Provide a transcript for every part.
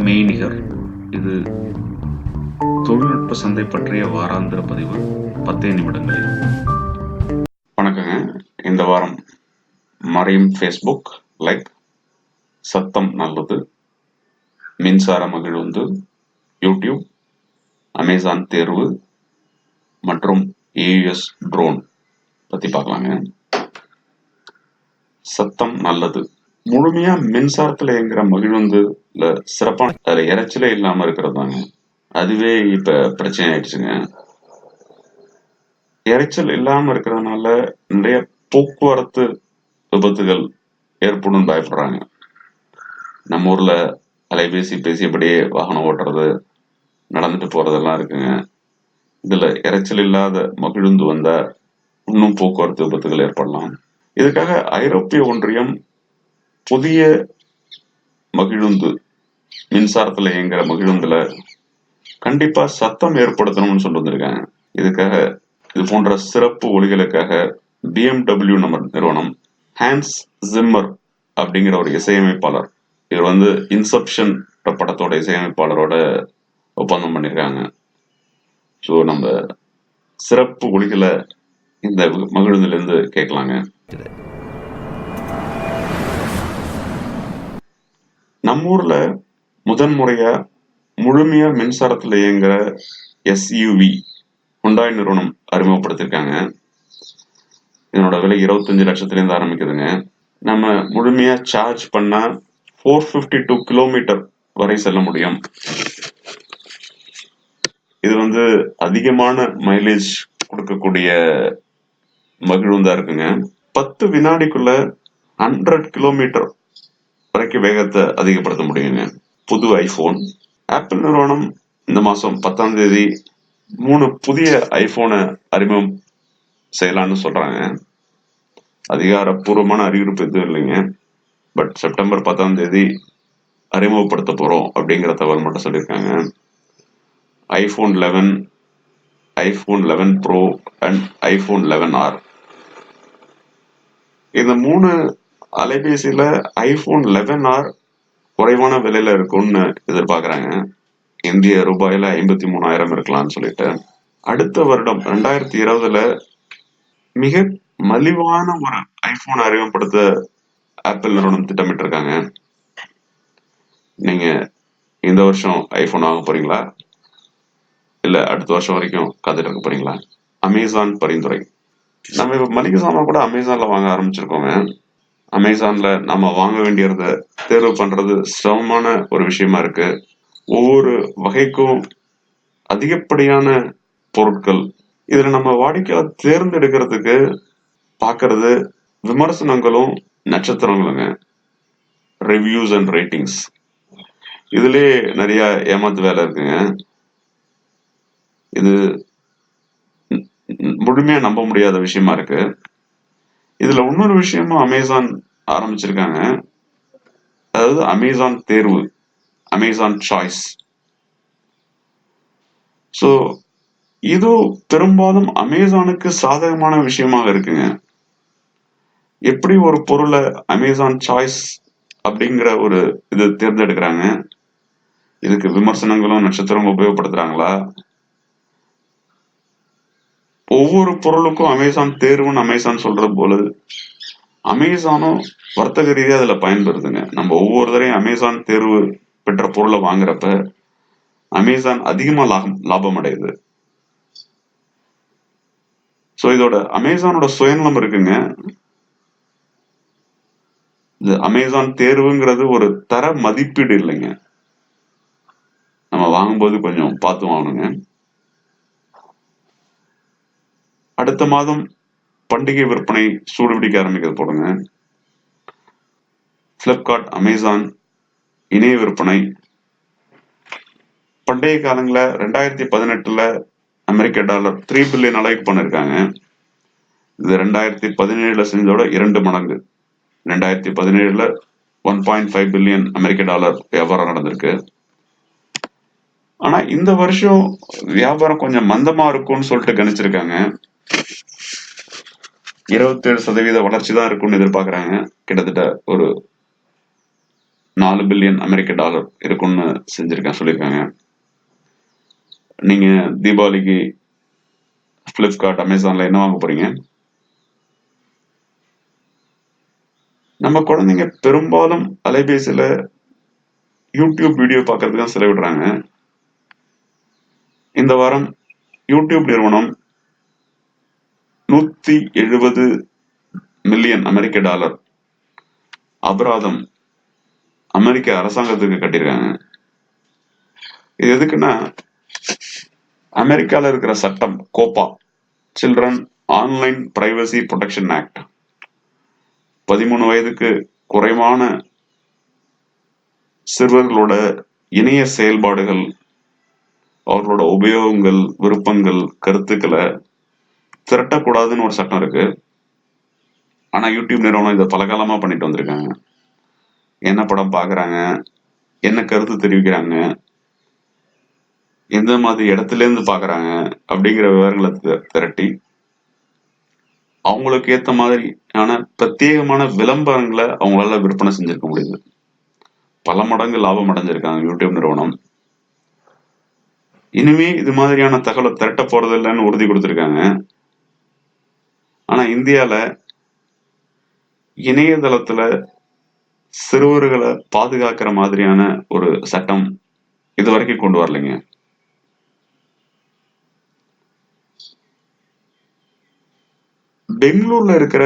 மெய்நிகர். இது தொழில்நுட்ப சந்தை பற்றிய வாராந்திர பதிவு 10 நிமிடங்களில். வணக்கங்க. இந்த வாரம் மறையும் ஃபேஸ்புக் லைக், சத்தம் நல்லது, மின்சார மகிழுந்து, யூடியூப், அமேசான் தேர்வு மற்றும் ஏயுஎஸ் ட்ரோன் பத்தி பார்க்கலாங்க. சத்தம் நல்லது. முழுமையா மின்சாரத்துல இயங்குற மகிழுந்துல சிறப்பான அதுல இறைச்சலே இல்லாம இருக்கிறது தாங்க. அதுவே இப்ப பிரச்சனை ஆயிடுச்சுங்க. இறைச்சல் இல்லாம இருக்கிறதுனால நிறைய போக்குவரத்து விபத்துகள் ஏற்படும் பயப்படுறாங்க. நம்ம ஊர்ல அலைபேசி பேசியபடியே வாகனம் ஓட்டுறது, நடந்துட்டு போறதெல்லாம் இருக்குங்க. இதுல இறைச்சல் இல்லாத மகிழுந்து வந்தா இன்னும் போக்குவரத்து விபத்துகள் ஏற்படலாம். இதுக்காக ஐரோப்பிய ஒன்றியம் புதிய மகிழுந்து, மின்சாரத்துல இயங்குற மகிழுந்துல கண்டிப்பா சத்தம் ஏற்படுத்தணும்னு சொல்லிட்டு வந்திருக்காங்க. இதுக்காக இது போன்ற சிறப்பு ஒலிகளுக்காக BMW நிறுவனம் ஹான்ஸ் ஜிம்மர் அப்படிங்கிற ஒரு இசையமைப்பாளர், இவர் இன்செப்ஷன் படத்தோட இசையமைப்பாளரோட ஒப்பந்தம் பண்ணியிருக்காங்க. ஸோ நம்ம சிறப்பு ஒலிகளை இந்த மகிழுந்துல இருந்து கேட்கலாங்க. நம்ம ஊர்ல முதன்முறையா முழுமையா மின்சாரத்துல இயங்குற SUV ஹுண்டாய் நிறுவனம் அறிமுகப்படுத்திருக்காங்க. இதனோட விலை 25 லட்சத்திலிருந்து ஆரம்பிக்குதுங்க. நம்ம முழுமையா சார்ஜ் பண்ணா 452 கிலோமீட்டர் வரை செல்ல முடியும். இது அதிகமான மைலேஜ் கொடுக்கக்கூடிய மகிழுந்தா இருக்குங்க. 10 வினாடிக்குள்ள 100 கிலோமீட்டர் வரைக்கும் வேகத்தை அதிகப்படுத்த முடியுங்க. புது ஐபோன். ஆப்பிள் நிறுவனம் இந்த மாசம் 10ஆம் தேதி 3 புதிய ஐபோனை அறிமுகம் செய்யலாம்னு சொல்றாங்க. அதிகாரப்பூர்வமான அறிவிப்பு எதுவும் இல்லைங்க. பட் செப்டம்பர் 10ஆம் தேதி அறிமுகப்படுத்த போறோம் அப்படிங்கிற தகவல் மட்டும் சொல்லியிருக்காங்க. IPhone 11, iPhone 11 bro and iPhone 11R. இந்த 3 அலைபேசியில ஐபோன் 11R குறைவான விலையில இருக்கும்னு எதிர்பார்க்கறாங்க. இந்திய ரூபாயில 53,000 இருக்கலாம்னு சொல்லிட்டு, அடுத்த வருடம் 2020ல மிக மலிவான ஒரு ஐபோன் அறிமுகப்படுத்த ஆப்பிள் நிறுவனம் திட்டமிட்டு இருக்காங்க. நீங்க இந்த வருஷம் ஐபோன் வாங்க போறீங்களா, இல்ல அடுத்த வருஷம் வரைக்கும் காத்துட்டு இருக்க போறீங்களா? அமேசான் பரிந்துரை. நம்ம இப்ப மளிகை சாமான் கூட அமேசான்ல வாங்க ஆரம்பிச்சிருக்கோங்க. அமேசான்ல நம்ம வாங்க வேண்டியதை தேர்வு பண்றது சிரமமான ஒரு விஷயமா இருக்கு. ஒவ்வொரு வகைக்கும் அதிகப்படியான பொருட்கள். இதுல நம்ம வாடிக்கையாளர் தேர்ந்தெடுக்கிறதுக்கு பார்க்கறது விமர்சனங்களும் நட்சத்திரங்களுங்க, ரிவ்யூஸ் அண்ட் ரேட்டிங்ஸ். இதுலயே நிறைய ஏமாத்து வேலை இருக்குங்க. இது முழுமையா நம்ப முடியாத விஷயமா இருக்கு. இதுல இன்னொரு விஷயமும் அமேசான் ஆரம்பிச்சிருக்காங்க. அதாவது அமேசான் தேர்வு, அமேசான் சாய்ஸ். ஸோ இது பெரும்பாலும் அமேசானுக்கு சாதகமான விஷயமாக இருக்குங்க. எப்படி ஒரு பொருளை அமேசான் சாய்ஸ் அப்படிங்கிற ஒரு இது தேர்ந்தெடுக்கிறாங்க, இதுக்கு விமர்சனங்களும் நட்சத்திரங்களும் உபயோகப்படுத்துறாங்களா? ஒவ்வொரு பொருளுக்கும் அமேசான் தேர்வுன்னு அமேசான் சொல்றது போல அமேசானும் வர்த்தக ரீதியா அதுல பயன்படுதுங்க. நம்ம ஒவ்வொரு தரையும் அமேசான் தேர்வு பெற்ற பொருளை வாங்குறப்ப அமேசான் அதிகமா லாபம் அடையுது. ஸோ இதோட அமேசானோட சுயநலம் இருக்குங்க. இந்த அமேசான் தேர்வுங்கிறது ஒரு தர மதிப்பீடு இல்லைங்க. நம்ம வாங்கும்போது கொஞ்சம் பார்த்து வாங்கணுங்க. அடுத்த மாதம் பண்டிகை விற்பனை சூடு பிடிக்க ஆரம்பிக்கிறது போடுங்க. பிளிப்கார்ட், அமேசான் இணைய விற்பனை. பண்டைய காலங்கள 2018ல அமெரிக்க டாலர் $3 பில்லியன் அளவுக்கு பண்ணிருக்காங்க. இது 2017ல செஞ்சதோட 2 மடங்கு. 2017ல 1.5 பில்லியன் அமெரிக்க டாலர் வியாபாரம் நடந்திருக்கு. ஆனா இந்த வருஷம் வியாபாரம் கொஞ்சம் மந்தமா இருக்கும்னு சொல்லிட்டு கணிச்சிருக்காங்க. 27% வளர்ச்சி தான் இருக்கும்னு எதிர்பார்க்கறாங்க. கிட்டத்தட்ட ஒரு 4 பில்லியன் அமெரிக்க டாலர் இருக்கும்னு சொல்லியிருக்காங்க. நீங்க தீபாவளிக்கு பிளிப்கார்ட், அமேசான்ல என்ன வாங்க போறீங்க? நம்ம குழந்தைங்க பெரும்பாலும் அலைபேசியில யூடியூப் வீடியோ பார்க்கறதுக்கு தான் செலவிடுறாங்க. இந்த வாரம் யூடியூப் நிறுவனம் 170 மில்லியன் அமெரிக்க டாலர் அபராதம் அமெரிக்க அரசாங்கத்துக்கு கட்டியிருக்காங்க. இது எதுக்குன்னா, அமெரிக்கால இருக்கிற சட்டம் COPPA, children online privacy protection act, 13 வயதுக்கு குறைவான சிறுவர்களோட இணைய செயல்பாடுகள், அவர்களோட உபயோகங்கள், விருப்பங்கள், கருத்துக்களை திரட்டக்கூடாதுன்னு ஒரு சட்டம் இருக்கு. ஆனா யூடியூப் நிறுவனம் இதை பல காலமா பண்ணிட்டு வந்திருக்காங்க. என்ன படம் பாக்குறாங்க, என்ன கருத்து தெரிவிக்கிறாங்க, எந்த மாதிரி இடத்துல இருந்து பாக்குறாங்க அப்படிங்கிற விவரங்களை திரட்டி அவங்களுக்கு ஏத்த மாதிரியான பிரத்யேகமான விளம்பரங்களை அவங்களால விற்பனை செஞ்சிருக்க முடியுது. பல மடங்கு லாபம் அடைஞ்சிருக்காங்க யூடியூப் நிறுவனம். இனிமே இது மாதிரியான தகவலை திரட்ட போறது இல்லைன்னு உறுதி கொடுத்திருக்காங்க. ஆனா இந்தியால இணையதளத்துல சிறுவர்களை பாதுகாக்கிற மாதிரியான ஒரு சட்டம் இது வரைக்கும் கொண்டு வரலைங்க. பெங்களூர்ல இருக்கிற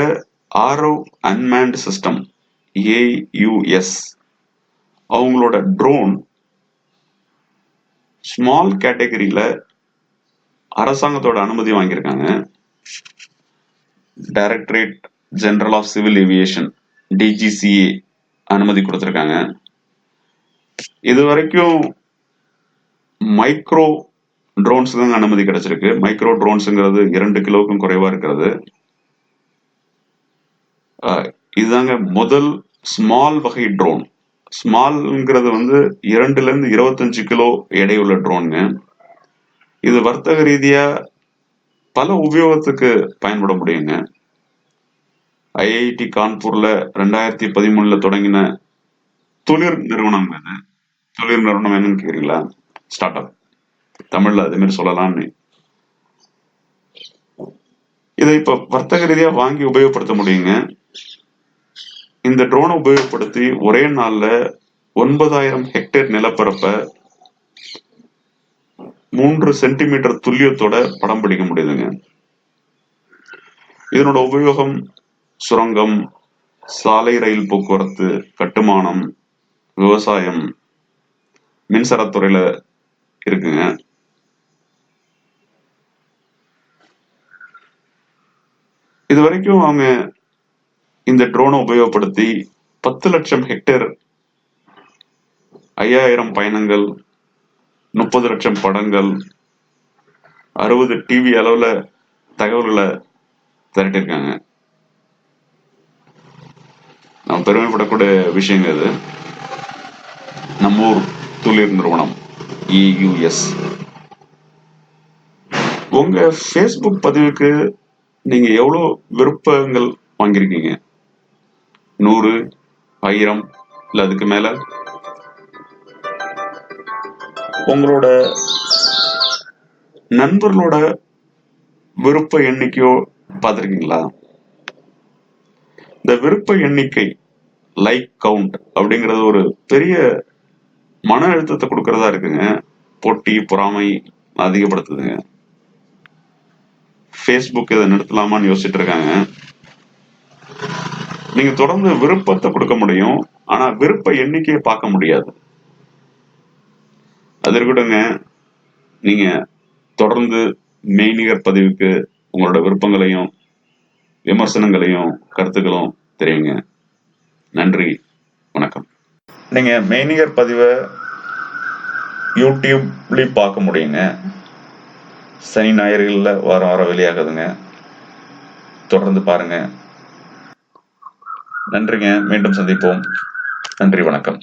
ஆரவ் அன்மேன்ட் சிஸ்டம், AUS, அவங்களோட ட்ரோன் ஸ்மால் கேட்டகரியில அரசாங்கத்தோட அனுமதி வாங்கியிருக்காங்க. Directorate general of civil aviation, DGCA, அனுமதி கொடுத்திருக்காங்க. இது வரைக்கும் மைக்ரோ ட்ரோன்ஸ் தான் அனுமதி கிடைச்சிருக்கு. மைக்ரோ ட்ரோன்ஸ்ங்கிறது 2 கிலோவுக்கும் குறைவா இருக்கிறது. இதுதாங்க முதல் ஸ்மால் வகை ட்ரோன். ஸ்மால்ங்கிறது 2ல இருந்து 25 கிலோ எடையுள்ள ட்ரோனுங்க. இது வர்த்தக ரீதியா பல உபயோகத்துக்கு பயன்பட முடியுங்க. IIT கான்பூர்ல 2013 தொடங்கின தொழில் நிறுவனம் இது. தொழில் நிறுவனம் என்னன்னு கேக்குறீங்களா? ஸ்டார்ட் அப், தமிழ்ல அதே மாதிரி சொல்லலாம்னு. இதை இப்ப வர்த்தக ரீதியா வாங்கி உபயோகப்படுத்த முடியுங்க. இந்த ட்ரோனை உபயோகப்படுத்தி ஒரே நாள்ல 9,000 ஹெக்டேர் நிலப்பரப்ப 3 சென்டிமீட்டர் துல்லியத்தோட படம் பிடிக்க முடியுதுங்க. இதனோட உபயோகம் சுரங்கம், சாலை ரயில் போக்குவரத்து, கட்டுமானம், விவசாயம், மின்சாரத்துறையில இருக்குங்க. இது வரைக்கும் அவங்க இந்த ட்ரோனை உபயோகப்படுத்தி 10 லட்சம் ஹெக்டேர், 5,000 பயணங்கள், 30 லட்சம் படங்கள், 60 டிவி அளவுல தகவல்களை திரட்டிருக்காங்க. நாம் பெருமைப்படக்கூடிய விஷயங்கள் இது. நம்ம ஊர் தொழில் நிறுவனம் AUS. உங்க ஃபேஸ்புக் பதிவுக்கு நீங்க எவ்வளவு விருப்பங்கள் வாங்கியிருக்கீங்க? 100, 1000 இல்ல அதுக்கு மேல? உங்களோட நண்பர்களோட விருப்ப எண்ணிக்கையோ பார்த்திருக்கீங்களா? இந்த விருப்ப எண்ணிக்கை, லைக் கவுண்ட் அப்படிங்கிறது ஒரு பெரிய மன அழுத்தத்தை கொடுக்கறதா இருக்குங்க. போட்டி, பொறாமை அதிகப்படுத்துதுங்க. ஃபேஸ்புக் இதை நிறுத்தலாமான்னு யோசிச்சுட்டு இருக்காங்க. நீங்க தொடர்ந்து விருப்பத்தை கொடுக்க முடியும், ஆனா விருப்ப எண்ணிக்கையை பார்க்க முடியாது. அது இருக்கட்டுங்க. நீங்க தொடர்ந்து மெய்நிகர் பதிவுக்கு உங்களோட விருப்பங்களையும் விமர்சனங்களையும் கருத்துக்களும் தெரியுங்க. நன்றி, வணக்கம். நீங்க மெய்நிகர் பதிவை யூடியூப்லயும் பார்க்க முடியுங்க. சனி ஞாயிறுகள்ல வாரம் வாரம் வெளியாகுதுங்க. தொடர்ந்து பாருங்க. நன்றிங்க. மீண்டும் சந்திப்போம். நன்றி, வணக்கம்.